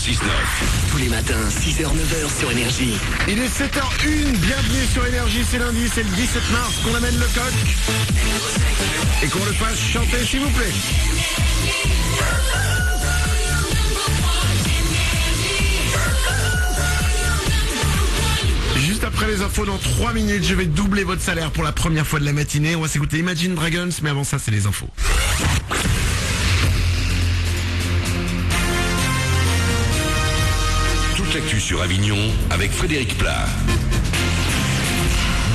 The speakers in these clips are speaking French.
6-9. Tous les matins, 6h-9h sur Énergie. Il est 7h01, bienvenue sur Énergie, c'est lundi, c'est le 17 mars qu'on amène le coq et qu'on le fasse chanter s'il vous plaît. Juste après les infos, dans 3 minutes, je vais doubler votre salaire pour la première fois de la matinée. On va s'écouter Imagine Dragons, mais avant ça, c'est les infos. Toute l'actu sur Avignon avec Frédéric Plat.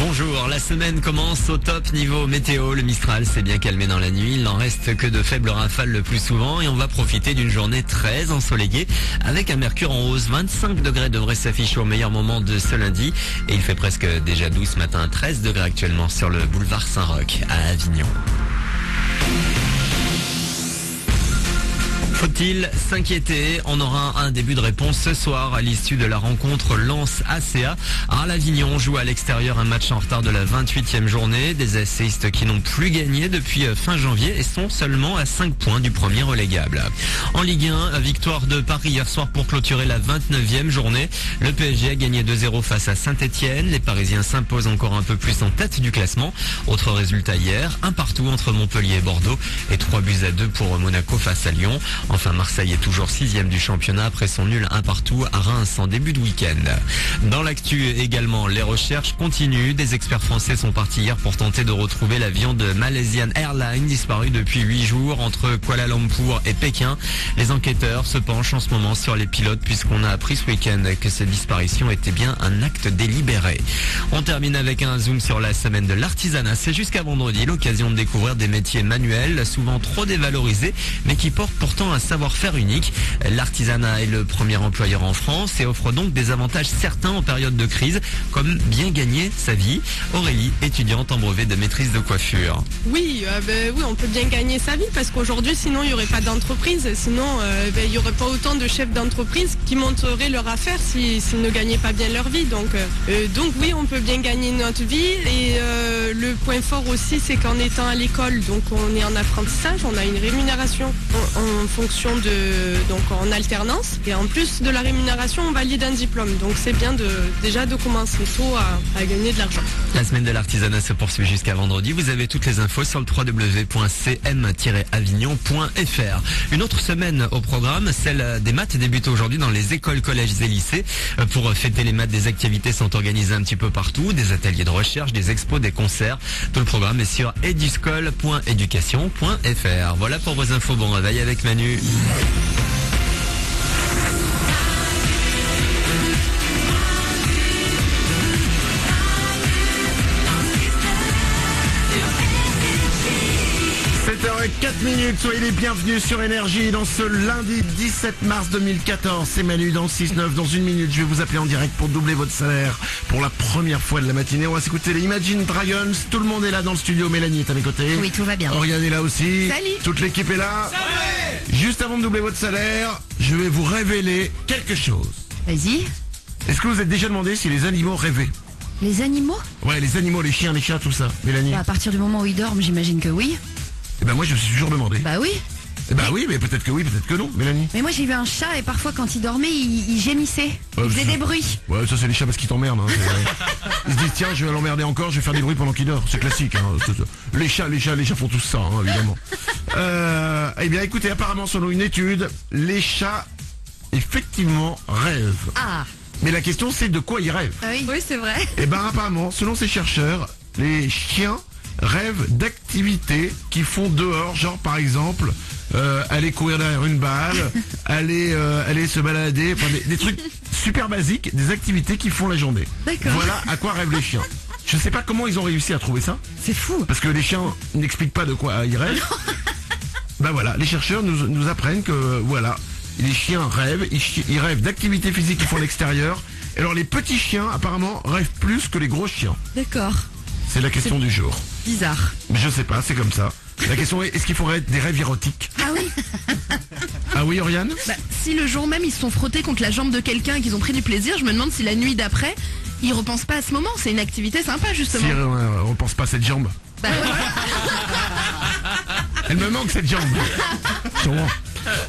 Bonjour, la semaine commence au top niveau météo. Le Mistral s'est bien calmé dans la nuit. Il n'en reste que de faibles rafales le plus souvent et on va profiter d'une journée très ensoleillée avec un mercure en hausse. 25 degrés devrait s'afficher au meilleur moment de ce lundi et il fait presque déjà 12 ce matin. 13 degrés actuellement sur le boulevard Saint-Roch à Avignon. Faut-il s'inquiéter? On aura un début de réponse ce soir à l'issue de la rencontre Lens-ACA. Arles Avignon joue à l'extérieur un match en retard de la 28e journée. Des ACistes qui n'ont plus gagné depuis fin janvier et sont seulement à 5 points du premier relégable. En Ligue 1, victoire de Paris hier soir pour clôturer la 29e journée. Le PSG a gagné 2-0 face à Saint-Etienne. Les Parisiens s'imposent encore un peu plus en tête du classement. Autre résultat hier, un partout entre Montpellier et Bordeaux et 3-2 pour Monaco face à Lyon. Enfin, Marseille est toujours 6e du championnat après son nul 1 partout à Reims en début de week-end. Dans l'actu également, les recherches continuent. Des experts français sont partis hier pour tenter de retrouver l'avion de Malaysian Airlines disparu depuis 8 jours entre Kuala Lumpur et Pékin. Les enquêteurs se penchent en ce moment sur les pilotes puisqu'on a appris ce week-end que cette disparition était bien un acte délibéré. On termine avec un zoom sur la semaine de l'artisanat. C'est jusqu'à vendredi l'occasion de découvrir des métiers manuels, souvent trop dévalorisés, mais qui portent pourtant un savoir-faire unique. L'artisanat est le premier employeur en France et offre donc des avantages certains en période de crise, comme bien gagner sa vie. Aurélie, étudiante en brevet de maîtrise de coiffure. Oui, oui, on peut bien gagner sa vie parce qu'aujourd'hui, sinon, il n'y aurait pas d'entreprise. Sinon, il n'y aurait pas autant de chefs d'entreprise qui monteraient leur affaire s'ils ne gagnaient pas bien leur vie. Donc oui, on peut bien gagner notre vie. Et le point fort aussi, c'est qu'en étant à l'école, donc on est en apprentissage, on a une rémunération en fonction donc en alternance. Et en plus de la rémunération, on valide un diplôme. Donc c'est bien déjà de commencer tôt à gagner de l'argent. La semaine de l'artisanat se poursuit jusqu'à vendredi. Vous avez toutes les infos sur le www.cm-avignon.fr. Une autre semaine au programme, celle des maths, débute aujourd'hui dans les écoles, collèges et lycées. Pour fêter les maths, des activités sont organisées un petit peu partout, des ateliers de recherche, des expos, des concerts. Tout le programme est sur eduscol.education.fr. Voilà pour vos infos. Bon réveil avec Manu. 7h04, soyez les bienvenus sur Énergie dans ce lundi 17 mars 2014. C'est Manu dans le 6-9. Dans une minute, je vais vous appeler en direct pour doubler votre salaire pour la première fois de la matinée. On va s'écouter les Imagine Dragons. Tout le monde est là dans le studio. Mélanie est à mes côtés. Oui, tout va bien. Oriane est là aussi. Salut. Toute l'équipe est là. Salut. Juste avant de doubler votre salaire, je vais vous révéler quelque chose. Vas-y. Est-ce que vous êtes déjà demandé si les animaux rêvaient? Les animaux? Ouais, les animaux, les chiens, les chats, tout ça. Mélanie? À partir du moment où ils dorment, j'imagine que oui. Eh ben moi je me suis toujours demandé. Bah oui. Eh ben oui, mais peut-être que oui, peut-être que non, Mélanie. Mais moi j'ai vu un chat et parfois quand il dormait, il gémissait. Ouais, Il faisait des bruits. Ouais, ça c'est les chats parce qu'ils t'emmerdent. Hein. Ils se disent tiens, je vais l'emmerder encore, je vais faire des bruits pendant qu'il dort. C'est classique. Hein. Les chats font tous ça, hein, évidemment. Eh bien écoutez, apparemment selon une étude, les chats effectivement rêvent. Ah. Mais la question c'est de quoi ils rêvent. Oui, c'est vrai. Eh ben apparemment, selon ces chercheurs, les chiens rêvent d'activités qu'ils font dehors, genre par exemple aller courir derrière une balle, aller se balader, enfin des trucs super basiques, des activités qu'ils font la journée. D'accord. Voilà à quoi rêvent les chiens. Je sais pas comment ils ont réussi à trouver ça. C'est fou. Parce que les chiens n'expliquent pas de quoi ils rêvent. Ben voilà, les chercheurs nous apprennent que voilà, les chiens rêvent, ils rêvent d'activités physiques qu'ils font à l'extérieur. Et alors les petits chiens apparemment rêvent plus que les gros chiens. D'accord. C'est la question du jour. Bizarre. Mais je sais pas, c'est comme ça. La question est, est-ce qu'il faudrait des rêves érotiques? Ah oui. Ah oui, Oriane? Si le jour même ils se sont frottés contre la jambe de quelqu'un et qu'ils ont pris du plaisir, je me demande si la nuit d'après, ils repensent pas à ce moment. C'est une activité sympa justement. Si on pense pas à cette jambe. Bah ouais. Elle me manque cette jambe. Sûrement.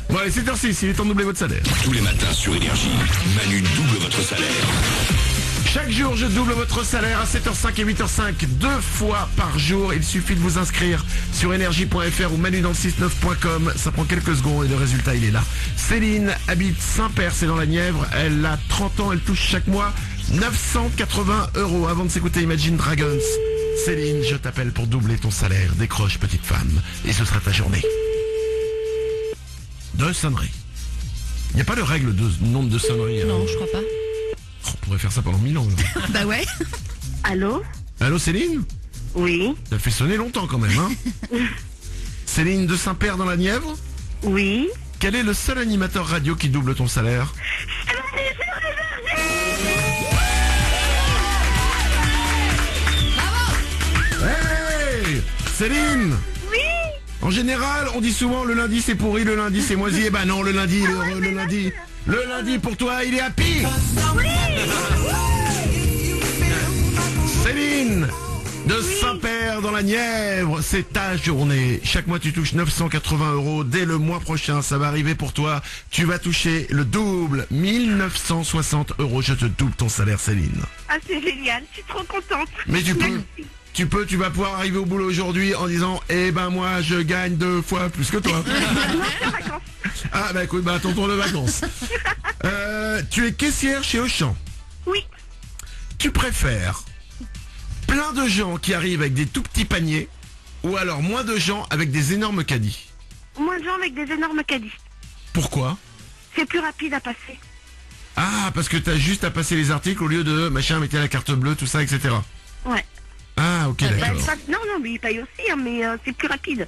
Bon allez, 7h06, il est temps de doubler votre salaire. Tous les matins sur Énergie, Manu double votre salaire. Chaque jour, je double votre salaire à 7h05 et 8h05, 2 fois par jour. Il suffit de vous inscrire sur énergie.fr ou manudanle69.com. Ça prend quelques secondes et le résultat, il est là. Céline habite Saint-Père, c'est dans la Nièvre. Elle a 30 ans, elle touche chaque mois 980 €. Avant de s'écouter Imagine Dragons, Céline, je t'appelle pour doubler ton salaire. Décroche, petite femme, et ce sera ta journée. 2 sonneries. Il n'y a pas de règle de nombre de sonneries. Non, je crois pas. On pourrait faire ça pendant 1000 ans. Là. Bah ouais. Allô? Allô Céline? Oui. Ça fait sonner longtemps quand même, hein? Céline de Saint-Père dans la Nièvre? Oui. Quel est le seul animateur radio qui double ton salaire? Hey Céline! Oui. En général, on dit souvent le lundi c'est pourri, le lundi c'est moisi. Eh ben non, le lundi, le lundi pour toi, il est happy. Céline de Saint-Père dans la Nièvre, c'est ta journée. Chaque mois tu touches 980 €. Dès le mois prochain, ça va arriver pour toi. Tu vas toucher le double, 1960 €. Je te double ton salaire, Céline. Ah, c'est génial, je suis trop contente. Mais tu vas pouvoir arriver au boulot aujourd'hui en disant, eh ben moi je gagne 2 fois plus que toi. Ah bah écoute, ton tour de vacances. Tu es caissière chez Auchan. Oui. Tu préfères plein de gens qui arrivent avec des tout petits paniers ou alors moins de gens avec des énormes caddies? Moins de gens avec des énormes caddies. Pourquoi? C'est plus rapide à passer. Ah, parce que t'as juste à passer les articles au lieu de machin, mettez la carte bleue, tout ça, etc. Ouais. Ah, ok, d'accord. Non, mais il paye aussi, hein, mais c'est plus rapide.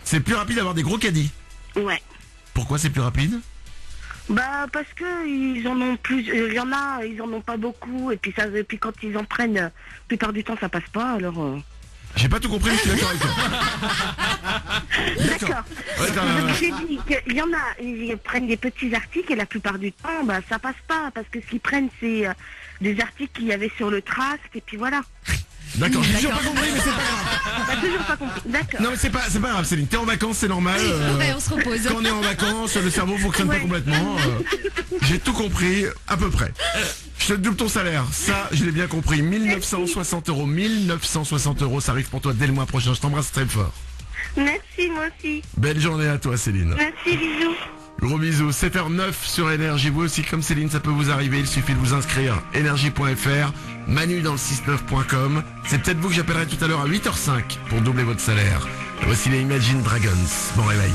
C'est plus rapide d'avoir des gros caddies. Ouais. Pourquoi c'est plus rapide? Bah parce que ils en ont plus, il y en a, ils en ont pas beaucoup, et puis quand ils en prennent, la plupart du temps ça passe pas, alors. J'ai pas tout compris, mais je suis d'accord avec toi. D'accord. Ouais, J'ai dit qu'il y en a, ils prennent des petits articles et la plupart du temps, bah ça passe pas, parce que ce qu'ils prennent c'est des articles qu'il y avait sur le Trask, et puis voilà. D'accord, j'ai toujours pas compris, mais c'est pas grave. T'as toujours pas compris. D'accord. Non mais c'est pas grave Céline, t'es en vacances, c'est normal. Ouais, on se repose. Quand on est en vacances, le cerveau fonctionne pas Ouais. complètement. J'ai tout compris, à peu près. Je te double ton salaire, ça je l'ai bien compris. 1960 €, 1960 €, ça arrive pour toi dès le mois prochain. Je t'embrasse très fort. Merci, moi aussi. Belle journée à toi Céline. Merci, bisous. Gros bisous, 7h09 sur Énergie. Vous aussi comme Céline, ça peut vous arriver, il suffit de vous inscrire. Énergie.fr, Manu dans le 69.com. C'est peut-être vous que j'appellerai tout à l'heure à 8h05 pour doubler votre salaire. Voici les Imagine Dragons. Bon réveil.